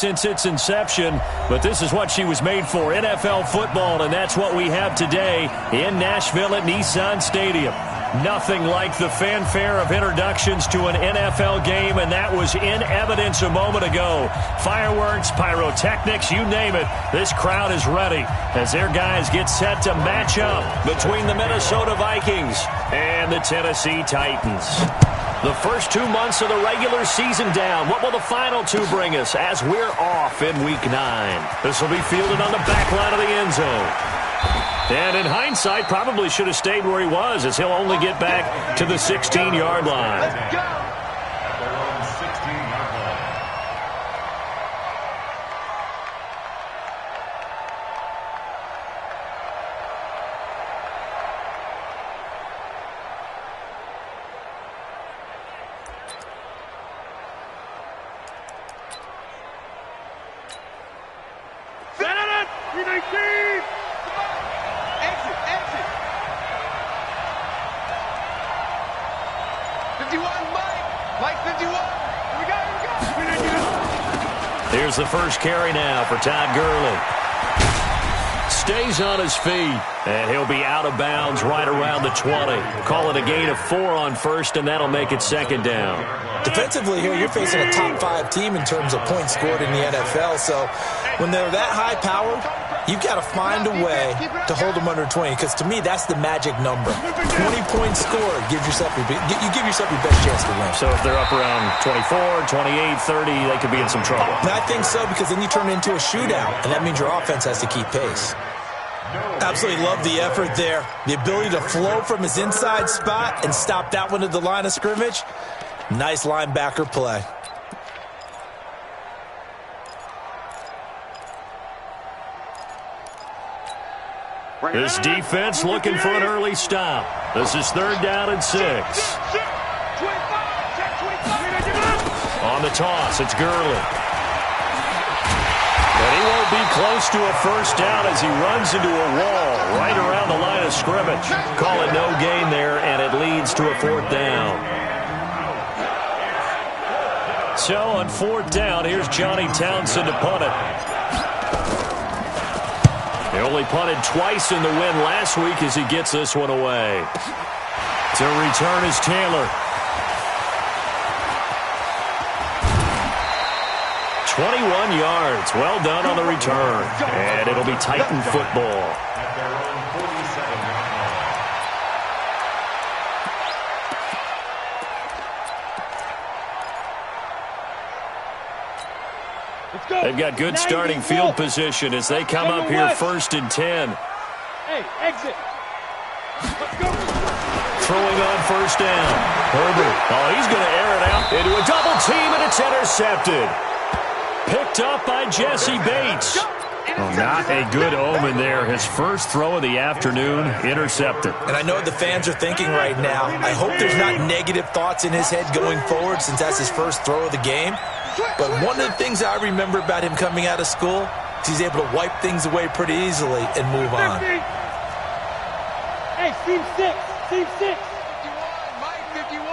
since its inception, but this is what she was made for, NFL football, and that's what we have today in Nashville at Nissan Stadium. Nothing like the fanfare of introductions to an NFL game, and that was in evidence a moment ago. Fireworks, pyrotechnics, you name it, this crowd is ready as their guys get set to match up between the Minnesota Vikings and the Tennessee Titans. The first 2 months of the regular season down. What will the final two bring us as we're off in Week 9? This will be fielded on the back line of the end zone. And in hindsight, probably should have stayed where he was, as he'll only get back to the 16-yard line. Let's go. Here's the first carry now for Todd Gurley. Stays on his feet, and he'll be out of bounds right around the 20. Call it a gain of 4 on first, and that'll make it second down. Defensively here, you're facing a top-5 team in terms of points scored in the NFL, so when they're that high-powered, you've got to find a way to hold them under 20, because to me, that's the magic number. 20 points scored, you give yourself your best chance to win. So if they're up around 24, 28, 30, they could be in some trouble. And I think so, because then you turn it into a shootout, and that means your offense has to keep pace. Absolutely love the effort there. The ability to flow from his inside spot and stop that one at the line of scrimmage. Nice linebacker play. This defense looking for an early stop. This is 3rd down and 6. On the toss, it's Gurley. And he won't be close to a first down as he runs into a wall right around the line of scrimmage. Call it no gain there, and it leads to a 4th down. So on 4th down, here's Johnny Townsend to punt it. He only punted twice in the win last week as he gets this one away. To return is Taylor. 21 yards. Well done on the return. And it'll be Titan football. They've got good starting field position as they come up here 1st and 10. Hey, exit. Let's go. Throwing on 1st down. Herbert. Oh, he's going to air it out into a double team, and it's intercepted. Picked up by Jesse Bates. Well, not a good omen there. His first throw of the afternoon, intercepted. And I know what the fans are thinking right now. I hope there's not negative thoughts in his head going forward since that's his first throw of the game. But one of the things I remember about him coming out of school is he's able to wipe things away pretty easily and move on. Hey, team 6. Team 6. 51, Mike, 51.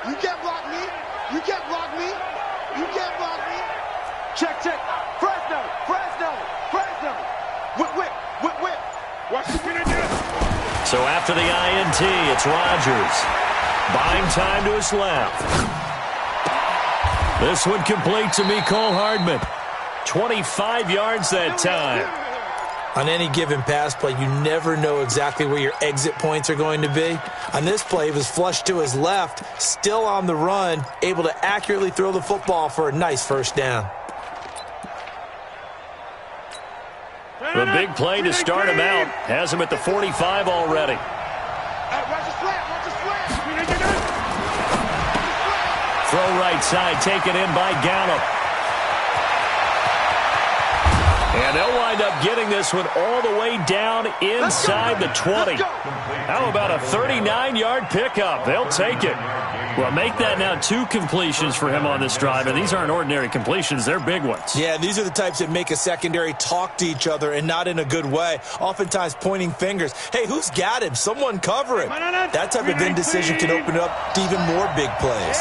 You can't block me. You can't block me. You can't block me. Check. Fresno. Whip. Watch the pin in there. So after the INT, it's Rodgers. Buying time to his left. This one complete to Mecole Hardman. 25 yards that time. On any given pass play, you never know exactly where your exit points are going to be. On this play, he was flushed to his left, still on the run, able to accurately throw the football for a nice 1st down. The big play to start him out has him at the 45 already. Watch the slant. Throw right side, taken in by Gallup. And they'll wind up getting this one all the way down inside the 20. How about a 39-yard pickup? They'll take it. Well, make that now 2 completions for him on this drive, and these aren't ordinary completions. They're big ones. Yeah, these are the types that make a secondary talk to each other and not in a good way, oftentimes pointing fingers. Hey, who's got him? Someone cover him. That type of indecision can open up to even more big plays.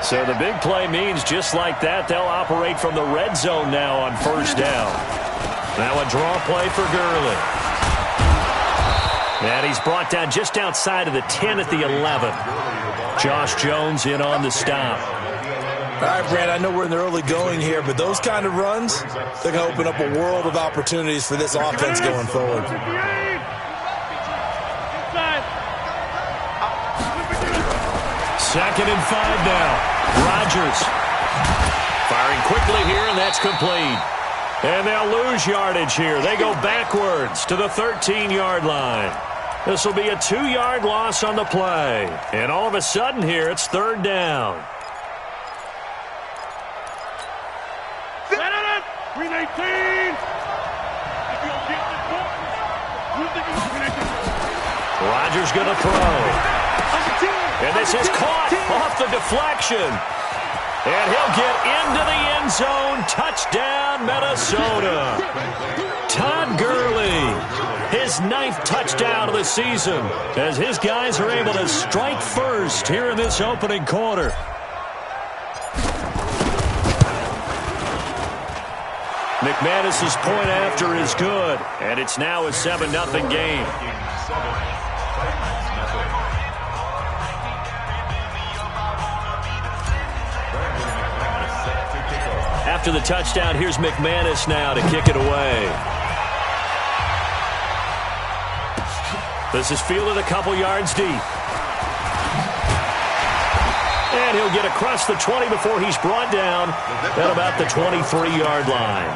So the big play means just like that, they'll operate from the red zone now on first down. Now a draw play for Gurley. And he's brought down just outside of the 10 at the 11. Josh Jones in on the stop. All right, Brad, I know we're in the early going here, but those kind of runs, they're going to open up a world of opportunities for this offense going forward. Second and 5 now. Rodgers firing quickly here, and that's complete. And they'll lose yardage here. They go backwards to the 13-yard line. This will be a 2-yard loss on the play. And all of a sudden here, it's third down. 319. Rodgers going to throw. And this is caught off the deflection. And he'll get into the end zone. Touchdown, Minnesota. Todd Gurley, his 9th touchdown of the season, as his guys are able to strike first here in this opening quarter. McManus's point after is good, and it's now a 7-0 game. After the touchdown, here's McManus now to kick it away. This is fielded a couple yards deep. And he'll get across the 20 before he's brought down at about the 23-yard line.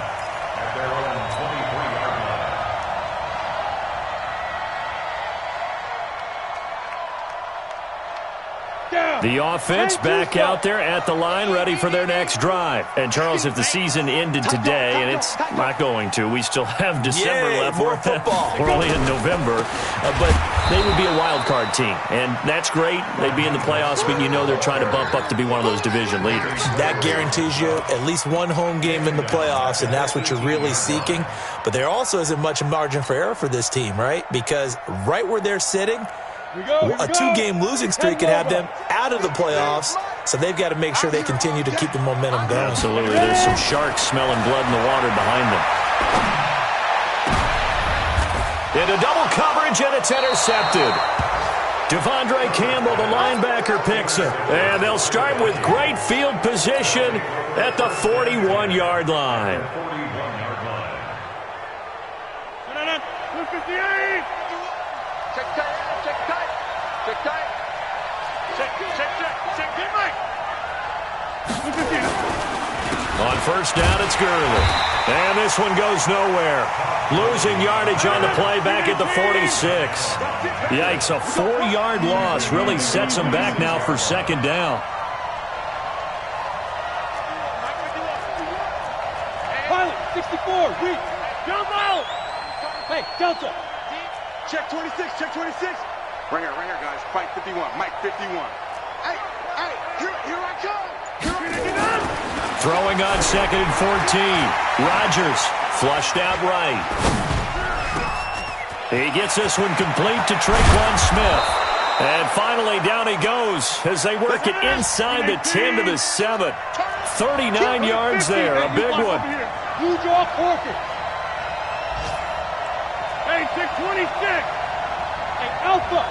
The offense back out there at the line, ready for their next drive. And, Charles, if the season ended today, and it's not going to, we still have December left. More football. We're only in November. But they would be a wild card team, and that's great. They'd be in the playoffs, but you know they're trying to bump up to be one of those division leaders. That guarantees you at least one home game in the playoffs, and that's what you're really seeking. But there also isn't much margin for error for this team, right? Because right where they're sitting, a 2-game losing streak could have them out of the playoffs, so they've got to make sure they continue to keep the momentum going. Absolutely. There's some sharks smelling blood in the water behind them. Into double coverage, and it's intercepted. Devondre Campbell, the linebacker, picks it. And they'll start with great field position at the 41-yard line. 258. Check tight. Check, get Mike. On first down, it's Gurley. And this one goes nowhere. Losing yardage on the play back at the 46. Yikes, a 4-yard loss really sets them back now for second down. Pilot, 64, weak. Jump out. Hey, Delta. Check 26, check 26. Right here, guys. Fight 51, Mike 51. Hey, here I come. Throwing on second and 14. Rodgers flushed out right. He gets this one complete to Tre'Quan Smith. And finally down he goes as they work it inside the 10 to the 7. 39 yards there, a big one. You draw Corker. Hey, 626. Hey, Alpha.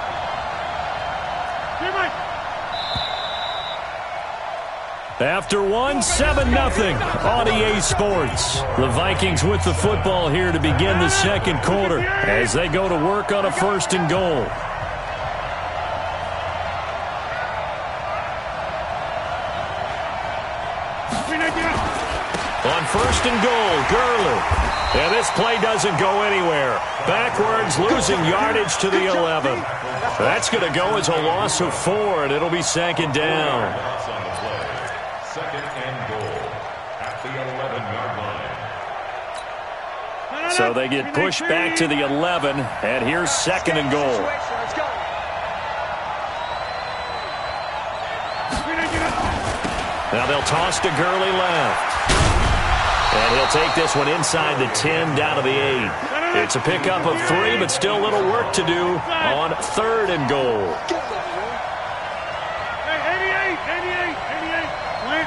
Here, Mike. After one, 7-0 on EA Sports. The Vikings with the football here to begin the second quarter as they go to work on a first and goal. On first and goal, Gurley. And this play doesn't go anywhere. Backwards, losing yardage to the 11. That's going to go as a loss of 4, and it'll be second down. Second and goal at the 11-yard line. So they get pushed back to the 11, and here's second and goal. Now they'll toss to Gurley left. And he'll take this one inside the 10, down to the 8. It's a pickup of 3, but still a little work to do on 3rd and goal. Hey, 88. Win.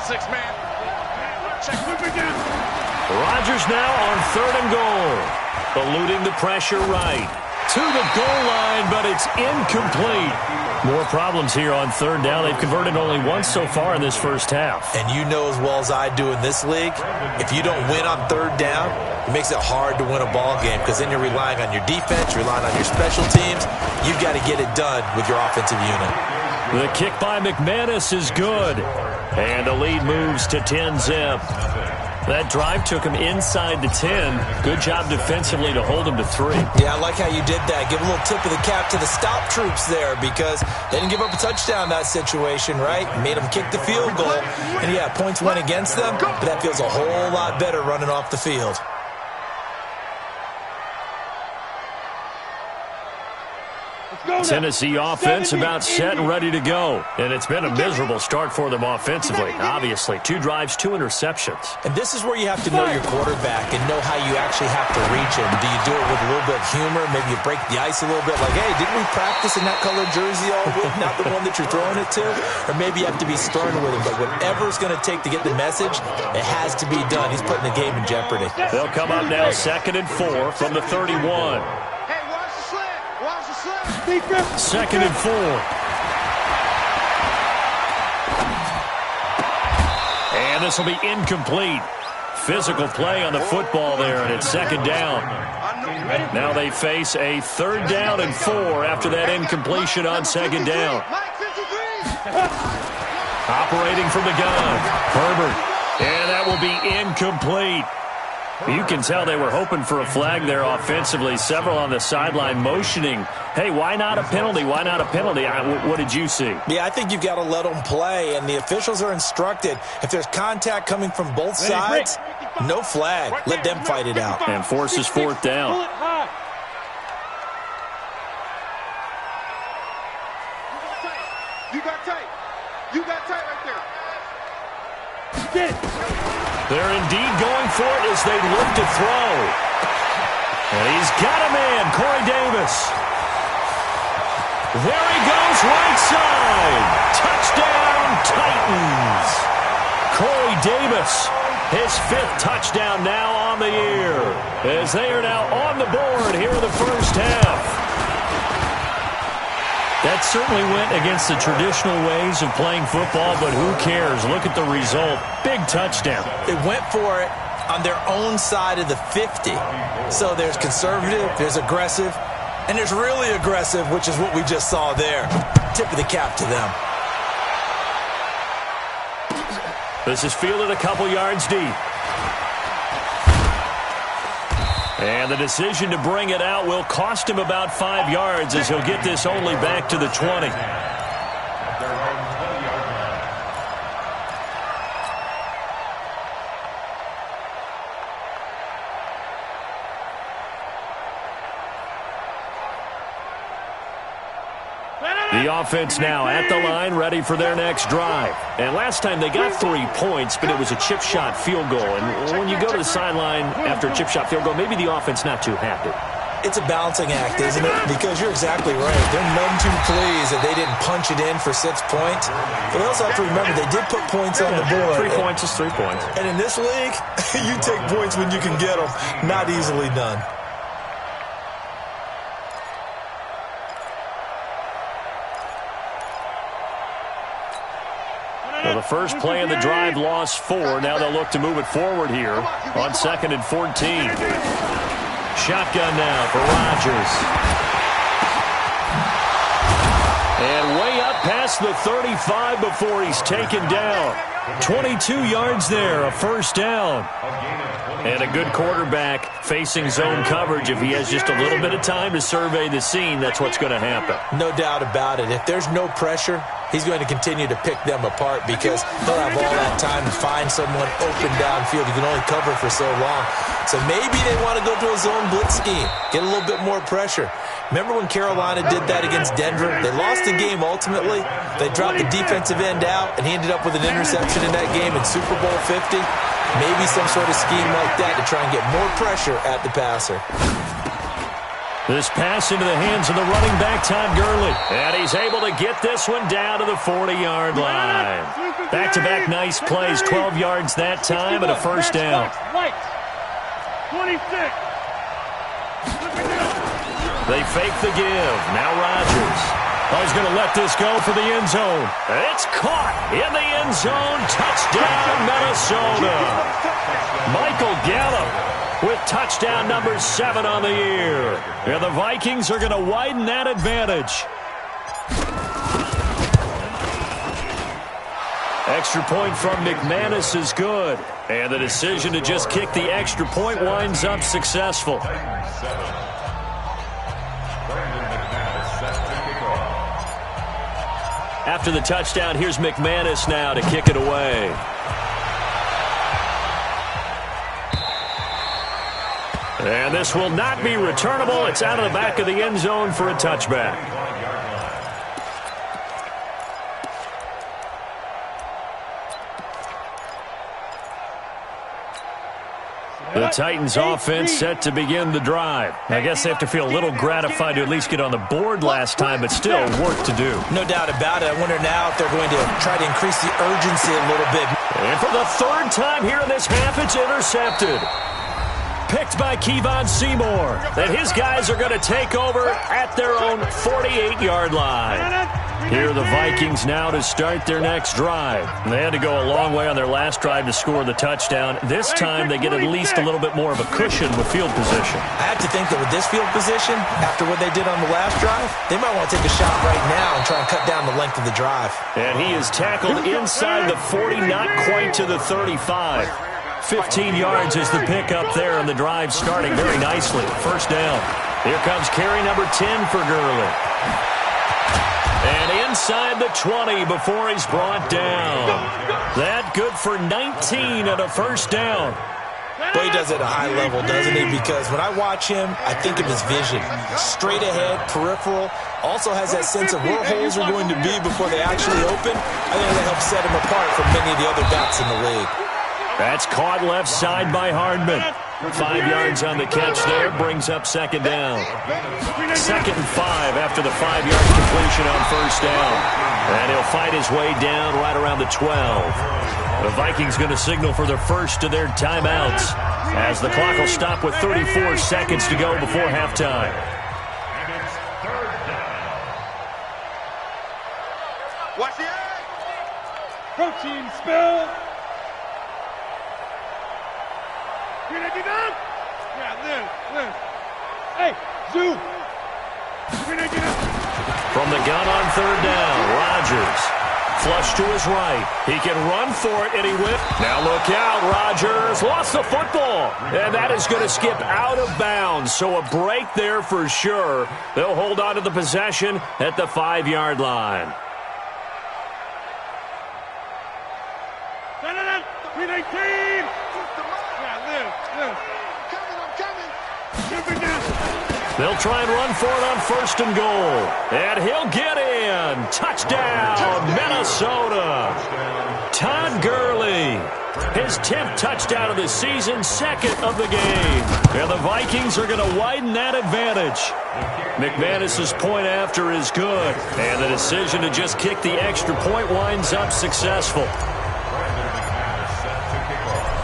6 man. Check. Move it down. Rodgers now on 3rd and goal. Eluding the pressure right. To the goal line, but it's incomplete. More problems here on 3rd down. They've converted only once so far in this first half. And you know as well as I do in this league, if you don't win on 3rd down, it makes it hard to win a ball game because then you're relying on your defense, you're relying on your special teams. You've got to get it done with your offensive unit. The kick by McManus is good. And the lead moves to 10-zip. That drive took him inside the 10. Good job defensively to hold him to 3. Yeah, I like how you did that. Give a little tip of the cap to the stop troops there because they didn't give up a touchdown in that situation, right? Made them kick the field goal. And, yeah, points went against them, but that feels a whole lot better running off the field. Tennessee offense about set and ready to go. And it's been a miserable start for them offensively, obviously. 2 drives, 2 interceptions. And this is where you have to know your quarterback and know how you actually have to reach him. Do you do it with a little bit of humor? Maybe you break the ice a little bit like, hey, didn't we practice in that colored jersey all week? Not the one that you're throwing it to? Or maybe you have to be stern with him. But whatever it's going to take to get the message, it has to be done. He's putting the game in jeopardy. They'll come up now 2nd and 4 from the 31. 2nd and 4. And this will be incomplete. Physical play on the football there, and it's 2nd down. Now they face a 3rd down and 4 after that incompletion on 2nd down. Operating from the gun, Herbert. And that will be incomplete. You can tell they were hoping for a flag there offensively. Several on the sideline motioning, hey, why not a penalty? Why not a penalty? What did you see? Yeah, I think you've got to let them play, and the officials are instructed. If there's contact coming from both sides, no flag. Let them fight it out. And forces 4th down. You got tight right there. Get it. They're indeed going for it as they look to throw. And he's got a man, Corey Davis. There he goes, right side. Touchdown, Titans. Corey Davis, his 5th touchdown now on the year, as they are now on the board here in the first half. That certainly went against the traditional ways of playing football, but who cares? Look at the result. Big touchdown. They went for it on their own side of the 50. So there's conservative, there's aggressive, and there's really aggressive, which is what we just saw there. Tip of the cap to them. This is fielded a couple yards deep. And the decision to bring it out will cost him about 5 yards as he'll get this only back to the 20. The offense now at the line, ready for their next drive. And last time they got 3 points, but it was a chip shot field goal. And when you go to the sideline after a chip shot field goal, maybe the offense not too happy. It's a balancing act, isn't it? Because you're exactly right. They're none too pleased that they didn't punch it in for 6 points. But they also have to remember they did put points on the board. 3 points is 3 points. And in this league, you take points when you can get them. Not easily done. Well, the first play of the drive lost 4. Now they'll look to move it forward here on 2nd and 14. Shotgun now for Rodgers. And way up past the 35 before he's taken down. 22 yards there, a 1st down. And a good quarterback facing zone coverage. If he has just a little bit of time to survey the scene, that's what's going to happen. No doubt about it. If there's no pressure, he's going to continue to pick them apart because he'll have all that time to find someone open downfield. You can only cover for so long. So maybe they want to go to a zone blitz scheme, get a little bit more pressure. Remember when Carolina did that against Denver? They lost the game ultimately. They dropped the defensive end out, and he ended up with an interception in that game in Super Bowl 50. Maybe some sort of scheme like that to try and get more pressure at the passer. This pass into the hands of the running back, Todd Gurley. And he's able to get this one down to the 40-yard line. Back-to-back nice plays, 12 yards that time and a first down. 26. They fake the give. Now Rodgers. Oh, he's going to let this go for the end zone. It's caught in the end zone. Touchdown, Minnesota. Michael Gallup with touchdown number 7 on the year. And the Vikings are going to widen that advantage. Extra point from McManus is good. And the decision to just kick the extra point winds up successful. After the touchdown, here's McManus now to kick it away. And this will not be returnable. It's out of the back of the end zone for a touchback. The Titans offense set to begin the drive. I guess they have to feel a little gratified to at least get on the board last time, but still work to do. No doubt about it. I wonder now if they're going to try to increase the urgency a little bit. And for the third time here in this half, it's intercepted. Picked by Kevon Seymour. And his guys are going to take over at their own 48-yard line. Here are the Vikings now to start their next drive. They had to go a long way on their last drive to score the touchdown. This time they get at least a little bit more of a cushion with field position. I have to think that with this field position, after what they did on the last drive, they might want to take a shot right now and try and cut down the length of the drive. And he is tackled inside the 40, not quite to the 35. 15 yards is the pickup there, and the drive starting very nicely. First down. Here comes carry number 10 for Gurley. And inside the 20 before he's brought down. That good for 19 and a first down. Well, he does it at a high level, doesn't he? Because when I watch him, I think of his vision. Straight ahead, peripheral. Also has that sense of where holes are going to be before they actually open. I think that helps set him apart from many of the other backs in the league. That's caught left side by Hardman. 5 yards on the catch there, brings up second down. 2nd and 5 after the 5-yard completion on first down. And he'll fight his way down right around the 12. The Vikings going to signal for the first of their timeouts as the clock will stop with 34 seconds to go before halftime. Watch the egg. Protein spill. You're gonna do that? Yeah, live. Hey, zoom. You're gonna do that? From the gun on third down, Rodgers. Flush to his right. He can run for it, and he whipped. Now look out, Rodgers lost the football. And that is going to skip out of bounds. So a break there for sure. They'll hold on to the possession at the 5-yard line. 319. They'll try and run for it on first and goal. And he'll get in. Touchdown, Minnesota. Todd Gurley. His 10th touchdown of the season, 2nd of the game. And the Vikings are going to widen that advantage. McManus's point after is good. And the decision to just kick the extra point winds up successful.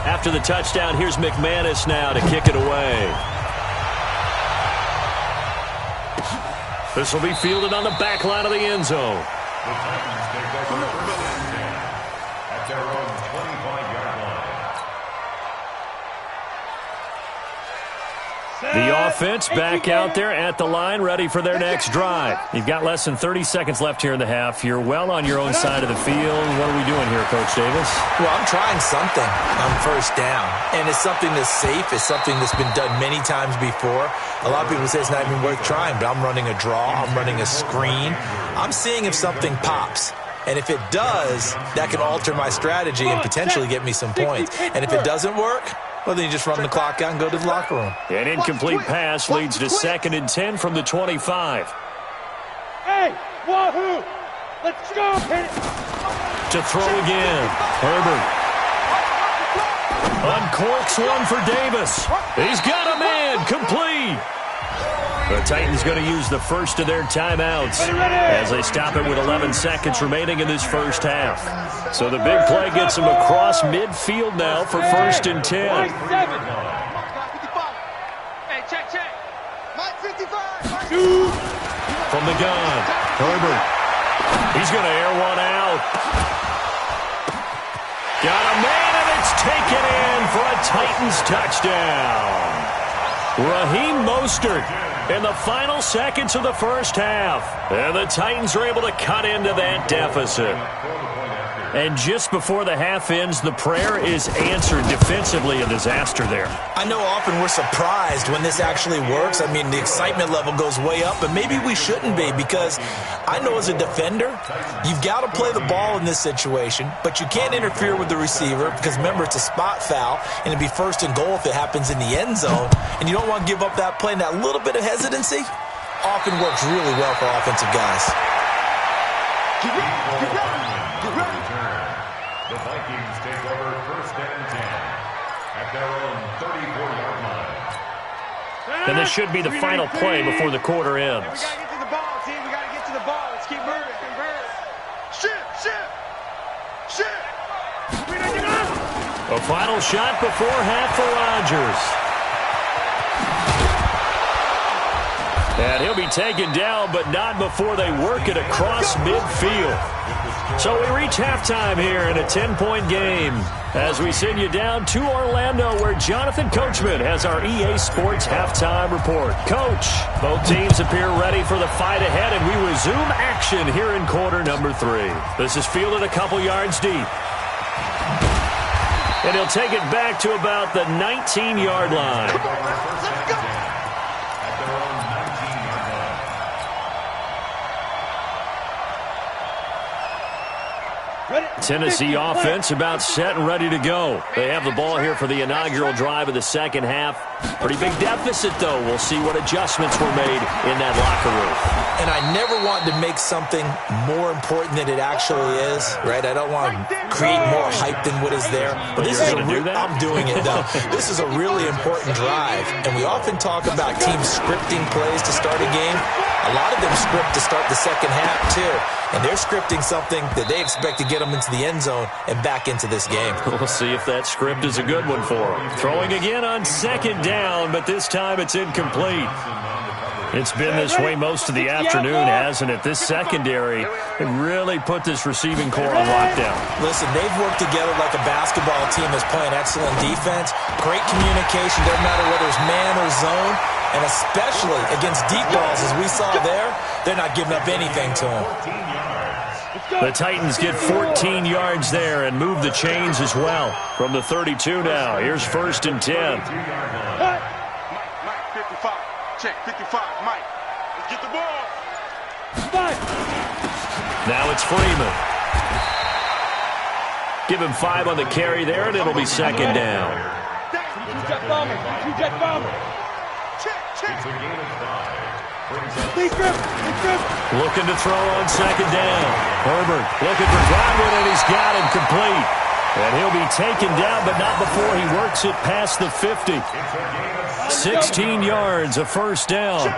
After the touchdown, here's McManus now to kick it away. This will be fielded on the back line of the end zone. The Titans take over first and 10 at their own 25-yard line. The offense back out there at the line, ready for their next drive. You've got less than 30 seconds left here in the half. You're well on your own side of the field. What are we doing here, Coach Davis? Well, I'm trying something on first down, and it's something that's safe. It's something that's been done many times before. A lot of people say it's not even worth trying, but I'm running a draw. I'm running a screen. I'm seeing if something pops. And if it does, that can alter my strategy and potentially get me some points. And if it doesn't work, well, then you just run the clock out and go to the locker room. An incomplete pass leads to 2nd and 10 from the 25. Hey, wahoo! Let's go, hit it! To throw again. Herbert. Uncorks one for Davis. He's got a man. Complete. The Titans going to use the first of their timeouts as they stop it with 11 seconds remaining in this first half. So the big play gets them across midfield now for 1st and 10. Hey, check. Mike 55. From the gun, Herbert. He's going to air one out. Got a man, and it's taken in for a Titans touchdown. Raheem Mostert in the final seconds of the first half. And the Titans are able to cut into that deficit. And just before the half ends, the prayer is answered defensively. A disaster there. I know often we're surprised when this actually works. I mean, the excitement level goes way up, but maybe we shouldn't be, because I know as a defender, you've got to play the ball in this situation, but you can't interfere with the receiver because, remember, it's a spot foul, and it'd be 1st and goal if it happens in the end zone, and you don't want to give up that play. And that little bit of hesitancy often works really well for offensive guys. Get ready. The Vikings take over 1st and 10 at their own 34-yard line. And this should be the final play before the quarter ends. We got to get to the ball, team. We got to get to the ball. Let's keep moving. Shift. A final shot before half for Rodgers. And he'll be taken down, but not before they work it across midfield. So we reach halftime here in a 10-point game as we send you down to Orlando, where Jonathan Coachman has our EA Sports halftime report. Coach, both teams appear ready for the fight ahead, and we resume action here in quarter number 3. This is fielded a couple yards deep. And he'll take it back to about the 19-yard line. Tennessee offense about set and ready to go. They have the ball here for the inaugural drive of the second half. Pretty big deficit, though. We'll see what adjustments were made in that locker room. And I never want to make something more important than it actually is, right? I don't want to create more hype than what is there. But this is I'm doing it, though. This is a really important drive. And we often talk about teams scripting plays to start a game. A lot of them script to start the second half, too. And they're scripting something that they expect to get them into the end zone and back into this game. We'll see if that script is a good one for them. Throwing again on 2nd down, but this time it's incomplete. It's been this way most of the afternoon, hasn't it? This secondary really put this receiving core on lockdown. Listen, they've worked together like a basketball team that's playing excellent defense. Great communication, doesn't matter whether it's man or zone. And especially against deep balls, as we saw there, they're not giving up anything to them. The Titans get 14 yards there and move the chains as well. From the 32 now, here's 1st and 10. Mike, 55. Check, 55. Mike, let's get the ball. Now it's Freeman. Give him 5 on the carry there, and it'll be 2nd down. Two-jet bomber. It's a gain of 5. Looking to throw on 2nd down. Herbert looking for Godwin, and he's got him complete. And he'll be taken down, but not before he works it past the 50. 16 yards, a 1st down.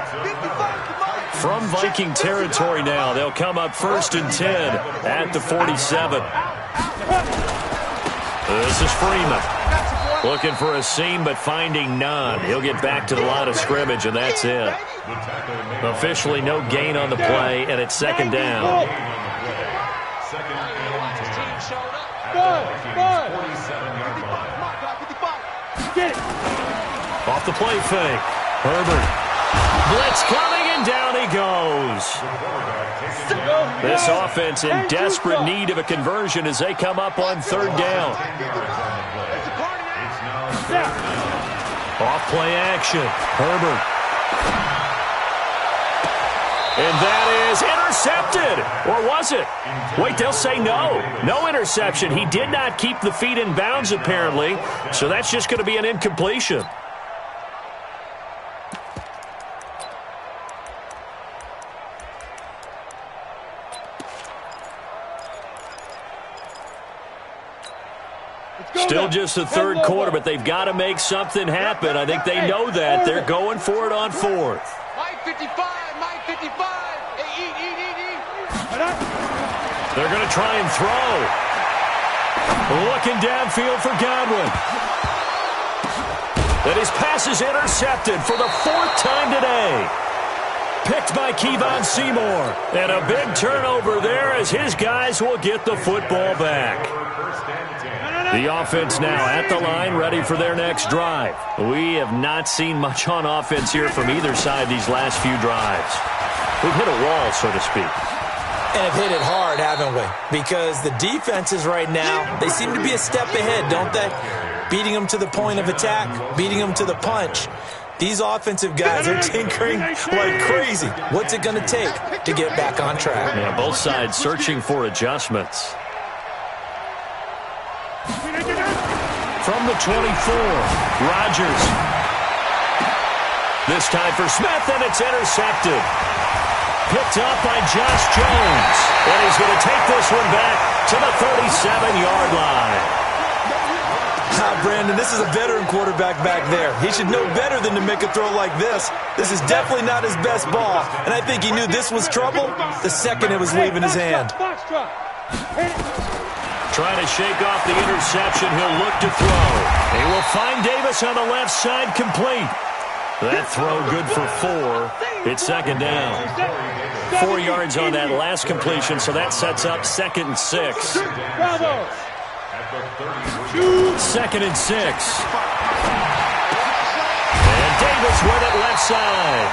From Viking territory now, they'll come up 1st and 10 at the 47. This is Freeman. Looking for a seam, but finding none. He'll get back to the line of scrimmage, and that's it. Officially no gain on the play, and it's 2nd down. Off the play fake. Herbert. Blitz coming, and down he goes. This offense in desperate need of a conversion as they come up on 3rd down. Off play action. Herbert. And that is intercepted. Or was it? Wait, they'll say no. No interception. He did not keep the feet in bounds, apparently. So that's just going to be an incompletion. Still just the third quarter, but they've got to make something happen. I think they know that. They're going for it on fourth. Mike 55, Mike 55. Hey, eat. They're going to try and throw. Looking downfield for Godwin. And his pass is intercepted for the fourth time today. Picked by Kevon Seymour. And a big turnover there as his guys will get the football back. The offense now at the line, ready for their next drive. We have not seen much on offense here from either side these last few drives. We've hit a wall, so to speak. And have hit it hard, haven't we? Because the defenses right now, they seem to be a step ahead, don't they? Beating them to the point of attack, beating them to the punch. These offensive guys are tinkering like crazy. What's it going to take to get back on track? Yeah, both sides searching for adjustments. From the 24, Rodgers. This time for Smith, and it's intercepted. Picked up by Josh Jones. And he's going to take this one back to the 37-yard line. Brandon, this is a veteran quarterback back there. He should know better than to make a throw like this. This is definitely not his best ball, and I think he knew this was trouble the second it was leaving his hand. Trying to shake off the interception. He'll look to throw. He will find Davis on the left side, complete. That throw good for 4. It's second down. 4 yards on that last completion, so that sets up 2nd and 6. Bravo. 2nd and 6. And Davis with it left side.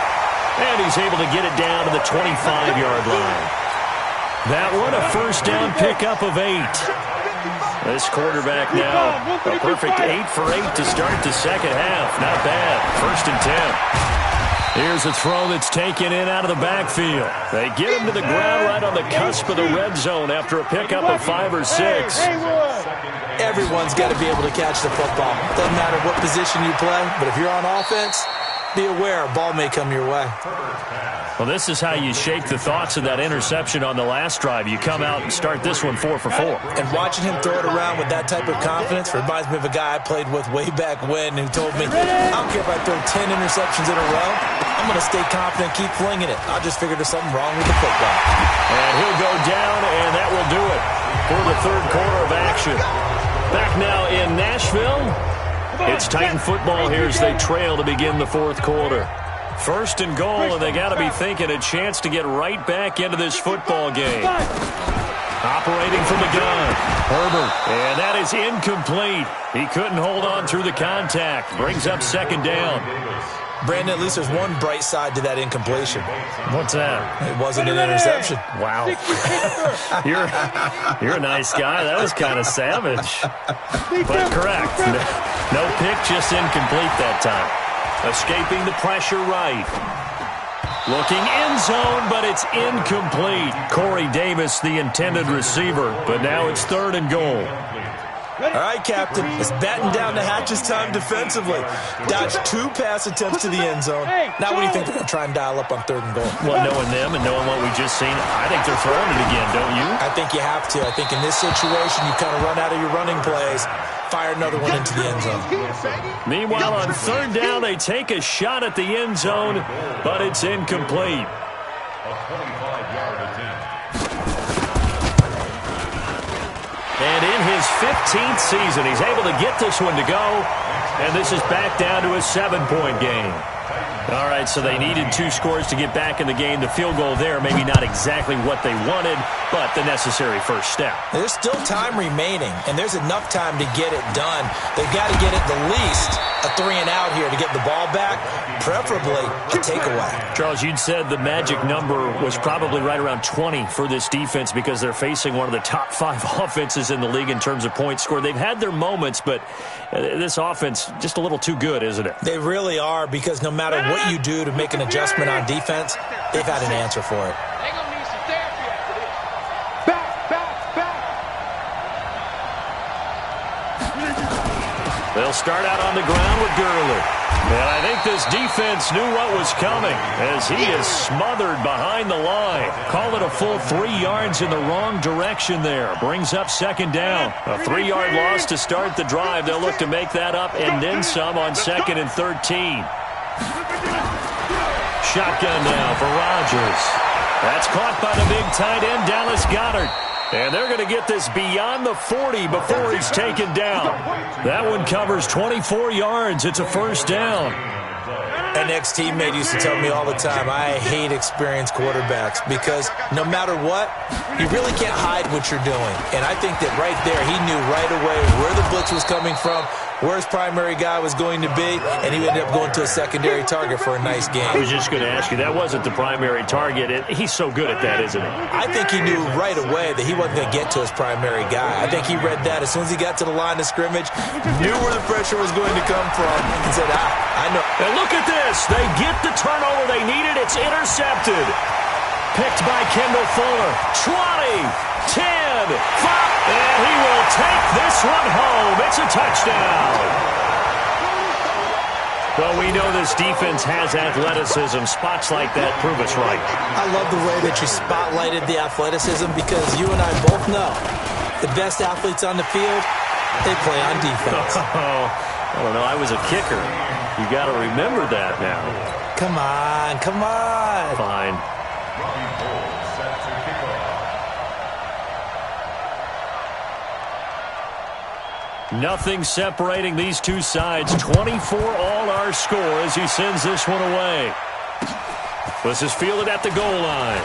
And he's able to get it down to the 25-yard line. That one, a first down pickup of 8. This quarterback now, a perfect 8 for 8 to start the second half. Not bad. 1st and 10. Here's a throw that's taken in out of the backfield. They get him to the ground right on the cusp of the red zone after a pickup of 5 or 6. Everyone's got to be able to catch the football. Doesn't matter what position you play, but if you're on offense, be aware a ball may come your way. Well, this is how you shake the thoughts of that interception on the last drive. You come out and start this one 4 for 4. And watching him throw it around with that type of confidence reminds me of a guy I played with way back when who told me, I don't care if I throw 10 interceptions in a row. I'm going to stay confident, keep flinging it. I just figured there's something wrong with the football. And he'll go down, and that will do it for the third quarter of action. Back now in Nashville. It's Titan football here as they trail to begin the fourth quarter. 1st and goal, and they got to be thinking a chance to get right back into this football game. Operating from the gun, Herbert, and that is incomplete. He couldn't hold on through the contact. Brings up 2nd down. Brandon, at least there's one bright side to that incompletion. What's that? It wasn't an interception. Wow. You're a nice guy. That was kind of savage. But correct. No pick, just incomplete that time. Escaping the pressure right. Looking end zone, but it's incomplete. Corey Davis, the intended receiver, but now it's 3rd and goal. All right, Captain. It's batten down the hatches time defensively. Dodged 2 pass attempts to the end zone. Now what do you think they're going to try and dial up on 3rd and goal? Well, knowing them and knowing what we just seen, I think they're throwing it again, don't you? I think you have to. I think in this situation, you kind of run out of your running plays, fire another one into the end zone. Meanwhile, on 3rd down, they take a shot at the end zone, but it's incomplete. A 25-yard attempt. And in his 15th season, he's able to get this one to go. And this is back down to a 7-point game. All right, so they needed 2 scores to get back in the game. The field goal there, maybe not exactly what they wanted, but the necessary first step. There's still time remaining, and there's enough time to get it done. They've got to get at the least a 3-and-out here to get the ball back, preferably a takeaway. Charles, you'd said the magic number was probably right around 20 for this defense because they're facing one of the top 5 offenses in the league in terms of points scored. They've had their moments, but this offense just a little too good, isn't it? They really are, because no matter what you do to make an adjustment on defense, they've had an answer for it. They're going to need some therapy after this. Back. They'll start out on the ground with Gurley. And I think this defense knew what was coming as he is smothered behind the line. Call it a full 3 yards in the wrong direction there. Brings up second down. A 3-yard loss to start the drive. They'll look to make that up and then some on 2nd and 13. Shotgun now for Rodgers. That's caught by the big tight end, Dallas Goedert. And they're going to get this beyond the 40 before he's taken down. That one covers 24 yards. It's a first down. An ex-teammate used to tell me all the time, I hate experienced quarterbacks because no matter what, you really can't hide what you're doing. And I think that right there, he knew right away where the blitz was coming from, where his primary guy was going to be, and he ended up going to a secondary target for a nice game. I was just going to ask you, that wasn't the primary target. He's so good at that, isn't he? I think he knew right away that he wasn't going to get to his primary guy. I think he read that as soon as he got to the line of scrimmage, knew where the pressure was going to come from, and said, I know. And look at this. They get the turnover they needed. It's intercepted. Picked by Kendall Fuller. 20, 10, 5, and he will take this one home. It's a touchdown. Well, we know this defense has athleticism. Spots like that prove us right. I love the way that you spotlighted the athleticism because you and I both know the best athletes on the field, they play on defense. I don't know. I was a kicker. You got to remember that now. Come on. Fine. Nothing separating these two sides. 24 all our score as he sends this one away. This is fielded at the goal line.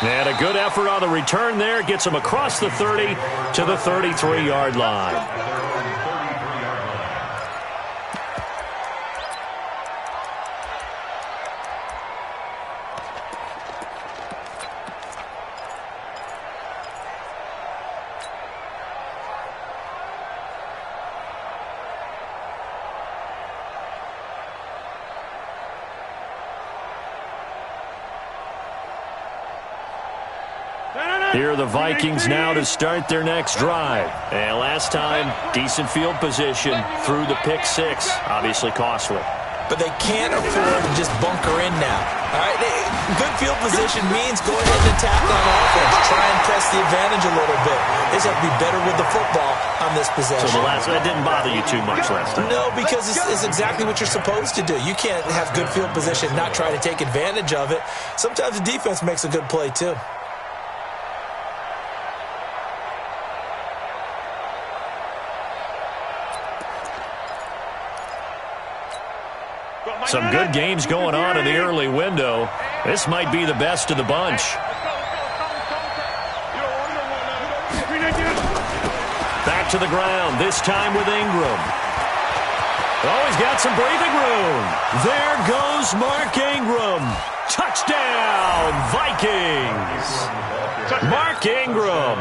And a good effort on the return there. Gets him across the 30 to the 33-yard line. Here are the Vikings now to start their next drive. And last time, decent field position through the pick six. Obviously costly. But they can't afford to just bunker in now. All right, good field position means go ahead and attack on offense. Try and press the advantage a little bit. They just have to be better with the football on this possession. So that didn't bother you too much last time? No, because it's exactly what you're supposed to do. You can't have good field position, not try to take advantage of it. Sometimes the defense makes a good play too. Some good games going on in the early window. This might be the best of the bunch. Back to the ground, this time with Ingram. Oh, he's got some breathing room. There goes Mark Ingram. Touchdown, Vikings. Mark Ingram,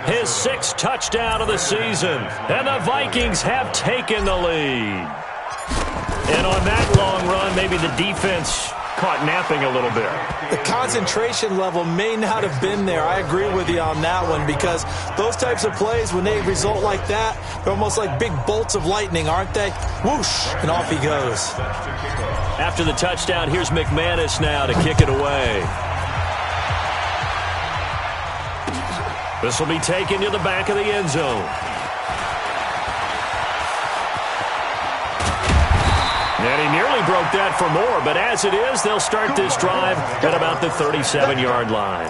his 6th touchdown of the season. And the Vikings have taken the lead. And on that long run, maybe the defense caught napping a little bit. The concentration level may not have been there. I agree with you on that one because those types of plays, when they result like that, they're almost like big bolts of lightning, aren't they? Whoosh, and off he goes. After the touchdown, here's McManus now to kick it away. This will be taken to the back of the end zone. And he nearly broke that for more, but as it is, they'll start this drive at about the 37-yard line.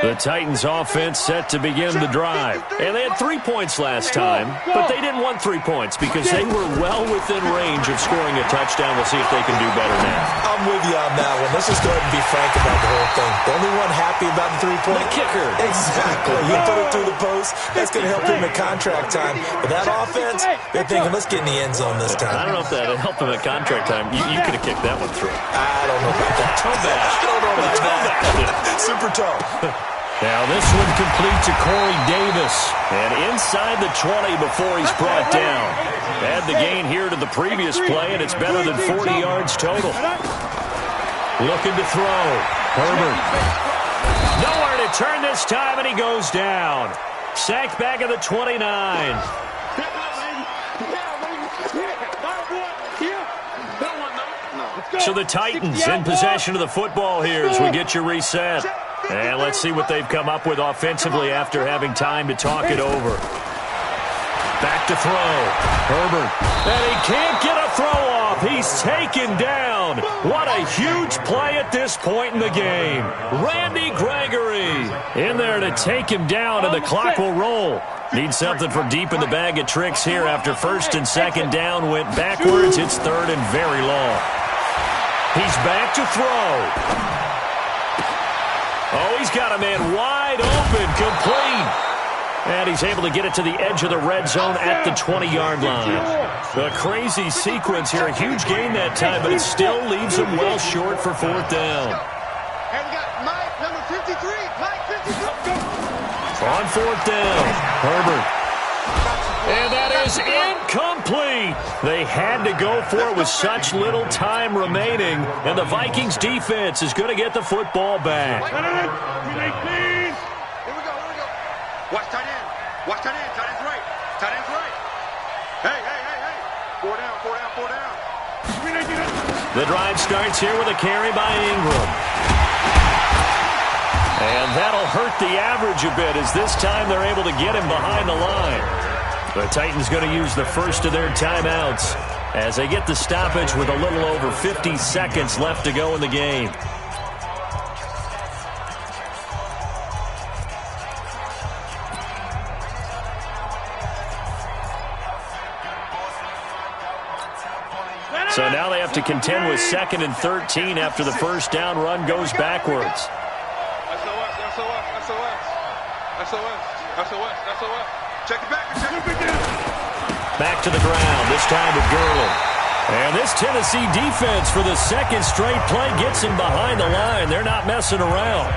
The Titans offense set to begin the drive. And they had 3 points last time, but they didn't want 3 points because they were well within range of scoring a touchdown. We'll see if they can do better now. I'm with you on that one. Let's just go ahead and be frank about the whole thing. The only one happy about the 3-point? The kicker. Exactly. You put it through the post. That's going to help him at contract time. But that offense, they're thinking, let's get in the end zone this time. I don't know if that helped him at contract time. You could have kicked that one through. I don't know about that. Toe bash. I don't know about that. Super toe. Now this one complete to Corey Davis. And inside the 20 before he's brought down. Add the gain here to the previous play, and it's better than 40 yards total. Looking to throw. Herbert. Nowhere to turn this time, and he goes down. Sacked back at the 29. So the Titans in possession of the football here as we get you reset. And let's see what they've come up with offensively after having time to talk it over. Back to throw. Herbert. And he can't get a throw off. He's taken down. What a huge play at this point in the game. Randy Gregory in there to take him down, and the clock will roll. Need something from deep in the bag of tricks here after first and second down went backwards. It's third and very long. He's back to throw. Oh, he's got a man wide open, complete. And he's able to get it to the edge of the red zone at the 20-yard line. A crazy sequence here. A huge gain that time, but it still leaves him well short for fourth down. And we got Mike, number 53. Mike, 53. On fourth down, Herbert. And that is incomplete. They had to go for it with such little time remaining. And the Vikings defense is going to get the football back. Here we go. Watch tight end. Watch tight end. Tight end's right. Tight end's right. Hey. 4 down. The drive starts here with a carry by Ingram. And that'll hurt the average a bit as this time they're able to get him behind the line. The Titans going to use the first of their timeouts as they get the stoppage with a little over 50 seconds left to go in the game. So now they have to contend with 2nd and 13 after the first down run goes backwards. SOS. Check it back. Back to the ground, this time with Gurley. And this Tennessee defense for the second straight play gets him behind the line. They're not messing around.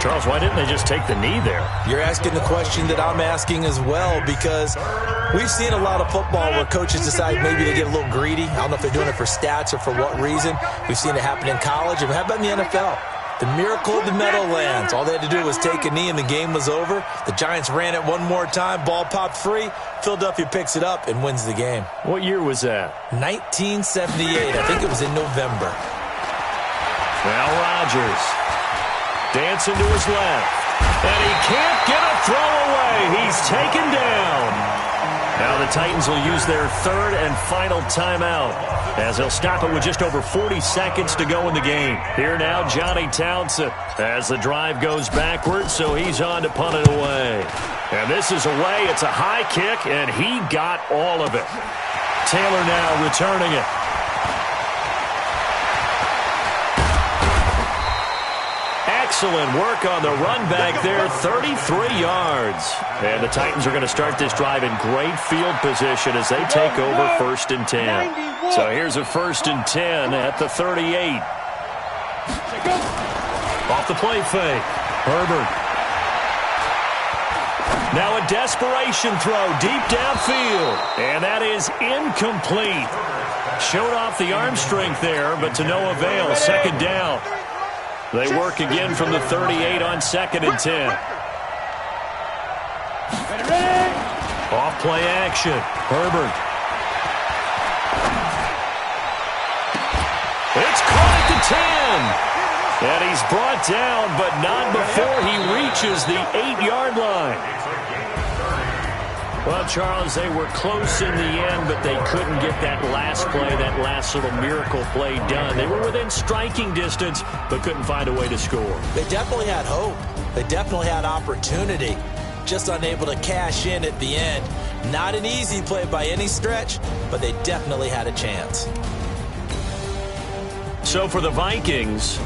Charles, why didn't they just take the knee there? You're asking the question that I'm asking as well, because we've seen a lot of football where coaches decide maybe they get a little greedy. I don't know if they're doing it for stats or for what reason. We've seen it happen in college. And how about in the NFL? The miracle of the Meadowlands. All they had to do was take a knee and the game was over. The Giants ran it one more time. Ball popped free. Philadelphia picks it up and wins the game. What year was that? 1978. I think it was in November. Now Rodgers. Dancing to his left. And he can't get a throw away. He's taken down. Now the Titans will use their third and final timeout as they'll stop it with just over 40 seconds to go in the game. Here now, Johnny Townsend as the drive goes backwards, so he's on to punt it away. And this is away. It's a high kick, and he got all of it. Taylor now returning it. Excellent work on the run back there, 33 yards. And the Titans are going to start this drive in great field position as they take over 1st and 10. So here's a 1st and 10 at the 38. Off the play fake. Herbert. Now a desperation throw deep downfield. And that is incomplete. Showed off the arm strength there, but to no avail. 2nd down. They work again from the 38 on 2nd and 10. Off play action. Herbert. It's caught at the 10. And he's brought down, but not before he reaches the 8-yard line. Well, Charles, they were close in the end, but they couldn't get that last play, that last little miracle play done. They were within striking distance, but couldn't find a way to score. They definitely had hope. They definitely had opportunity. Just unable to cash in at the end. Not an easy play by any stretch, but they definitely had a chance. So for the Vikings,